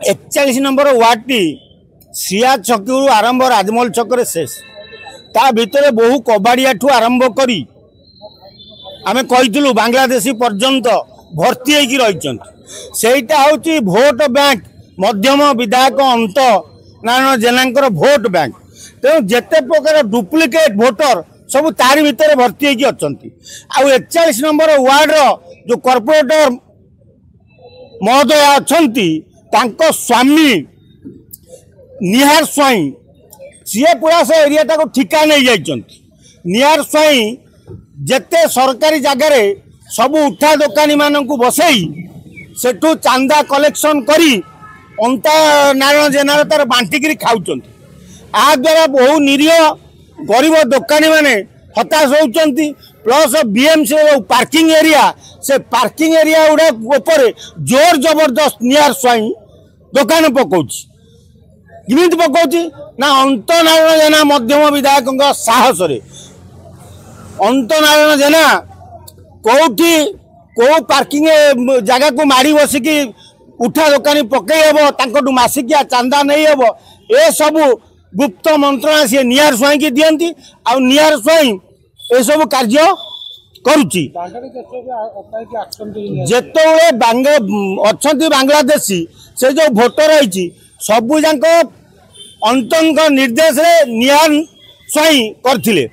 41 number ward Siya छकु आरंभ राजमहल छक शेष ता भितर बहु कबाड़िया ठू आरंभ करी आमे कहीलु बांग्लादेशी पर्यंत भर्ती होगी रही सेटा हूँ भोट बैंक मध्यम विधायक अंत नारायण जेना भोट बैंक तेणु जिते प्रकार डुप्लिकेट भोटर सब तारी भितर भर्ती होगी अच्छा 41 नंबर वार्ड जो कॉर्पोरेटर महोदय अच्छा स्वामी निहार स्वाई सी पूरा से एरिया को ठिका नहीं जाइए निहार स्वाई जेते सरकारी जगार सब उठा दोकानी मानू बसई सेठू चांदा कलेक्शन करी अंता नारायण जेना तार बांटिकी खाऊँ आ द्वारा बहु निरीह गरीब दोकानी माने हताश होती प्लस बीएमसी पार्किंग एरिया से पार्किंग एरिया गुड़ा ऊपर जोर जबरदस्त निहार स्वाई दोकान पकाउची पकाउची ना अंत नारायण जेना मध्यम विधायक साहस अंत नारायण जेना कौटी कौ पार्किंग जगह को माड़ी बसिकी उठा दोकानी पकई हे मासिकिया चांदा नहीं हे ए सबू गुप्त मंत्रणा सी निहार स्वाई की दियंती आ निहार स्वाई ए सब कार्य करुच्ची जेते अच्छा बांग्लादेशी से जो भोटर रही सबू जाक अंत निर्देश निहार स्वाई करथिले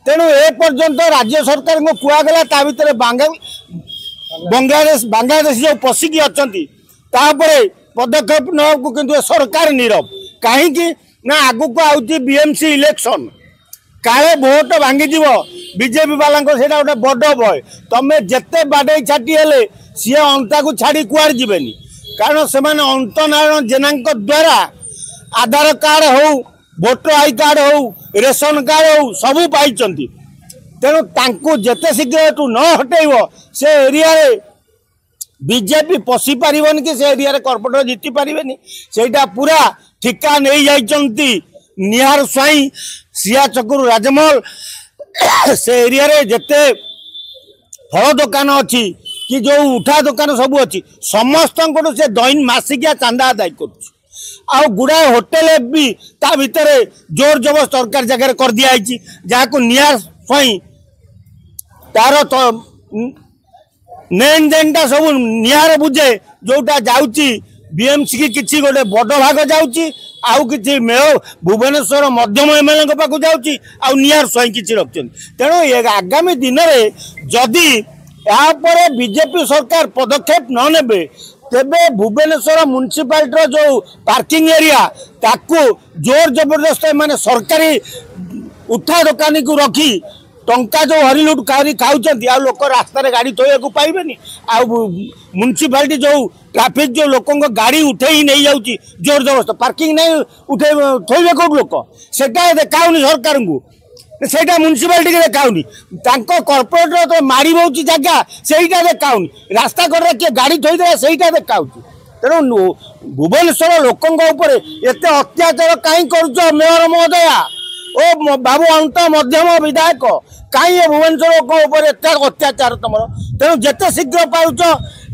तेणु ए पर्यंत राज्य सरकार को कुआगला ता भितर बांग्लादेश जो पशिकी अच्छा पदक्षेप नाकू किंतु सरकार नीरव कहीं ना आगु को आउची बीएमसी इलेक्शन काले भोट भांगी बीजेपी वाला से गोटे बड़ भय तमें जिते बाडे छाटी हेले सी अंता को छाड़ी कुआर जीवेनी कारण से अंत नारायण जेना द्वारा आधार कार्ड हो भोटर आई कार्ड हो रेशन कार्ड हो सबू पाई तेणु जिते शीघ्र एटू न हटेब से एरिया बीजेपी पशि पारिबनी कि से एरिया कॉर्पोरेटर जीति पारिबेनी सेटा पूरा ठिका नहीं जाइचंती निहार स्वाई सिया चकुर राजमहल से एरिया रे जेते फल दुकान अच्छी कि जो उठा दुकान सब अच्छी समस्त से दैन मासिकिया चांदा आदाय कर गुड़ाए होटेल भी ता भितर जोर जबरदस्त सरकार जगह कर दिखाई जहाँ निहार स्वाई तार तो लेन देन टा सब निहार बुझे जोटा जाऊँगी बीएमसी की किसी गोटे बड़ भाग जाऊँगी आउ कि मेयर भुवनेश्वर मध्यम एमएलए पाक जाऊँगी आउ निहार स्वाई किसी रखते तेणु आगामी दिन में जदि यापर बीजेपी सरकार पदक्षेप न नेबे तेबे भुवनेश्वर म्युनिसिपालिटी जो पार्किंग एरिया ताकू जोर जबरदस्त माने सरकारी उठा दोकानी को रखी टंका जो हरिलुट करी खाऊँ लोक रास्तार गाड़ी थोड़ा पाइबे म्युनिसिपालिटी जो ट्राफिक जो लोक गाड़ी उठे नहीं जाऊँगी जोर जबरदस्त पार्किंग नहीं उठे थोड़े कौट लोक से देखाऊनी सरकार को सेटा म्युनिसिपालिटी देखाऊनी कॉर्पोरेटर तो मारी बोची जगह सेटा देखाऊनी रास्ता कड़े किए गाड़ी थोड़ा सेटा देखा तेणु भुवनेश्वर लोकों एत अत्याचार कहीं कर मेयर महोदया ओ बाबू अंत मध्यम विधायक कहीं भुवनेश्वर लोक एत अत्याचार तुम तेणु जिते शीघ्र पाच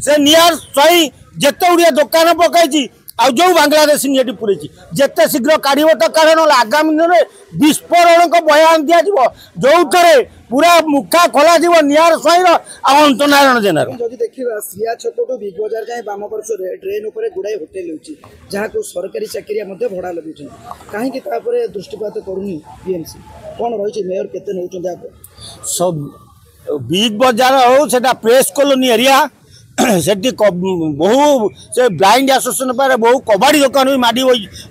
से निहार स्वाई जिते गुड़िया दुकान पकई आ जो बांग्लादेशी ये पूरे जिते शीघ्र काढ़ तो कारण आगामी दिन में विस्फोरण को बयान दिज्व जो थे पूरा मुखा खोल निहार स्वाई अंत नारायण जेनार देखा सिया छक बिग बजार जाए बाम पार्श्व ट्रेन उपर गुड़ाए होटेल होती जहाँ को सरकारी चाकरिया भड़ा लगे कहीं दृष्टिपात करूनी बीएमसी कौन रही मेयर के सब बिग बजार हो से प्रेस कॉलोनी एरिया से बहु से ब्लाइंड एसोसिएशन पर बहु कबाड़ी दुकान भी माड़ी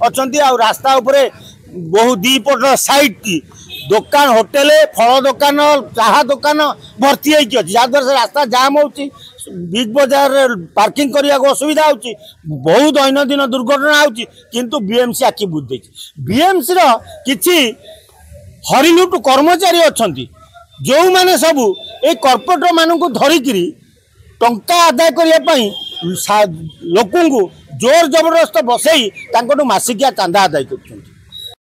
अच्छा रास्ता उपरे बहु दीपट साइड की दुकान होटेल फल दुकान चाहा दुकान भर्ती होती जहाँद्वारा से रास्ता जाम हो बिग बजार पार्किंग करने को असुविधा हो बहुत दैनंदिन दुर्घटना होंतु बीएमसी आखि बुझ दे बीएमसी कि हरिलुट कर्मचारी अच्छा जो मैंने सबू ये कॉर्पोरेटर मानू धरिकी टंका आदाय करने लोक जोर जबरदस्त बसई मासिकिया चांदा आदाय कर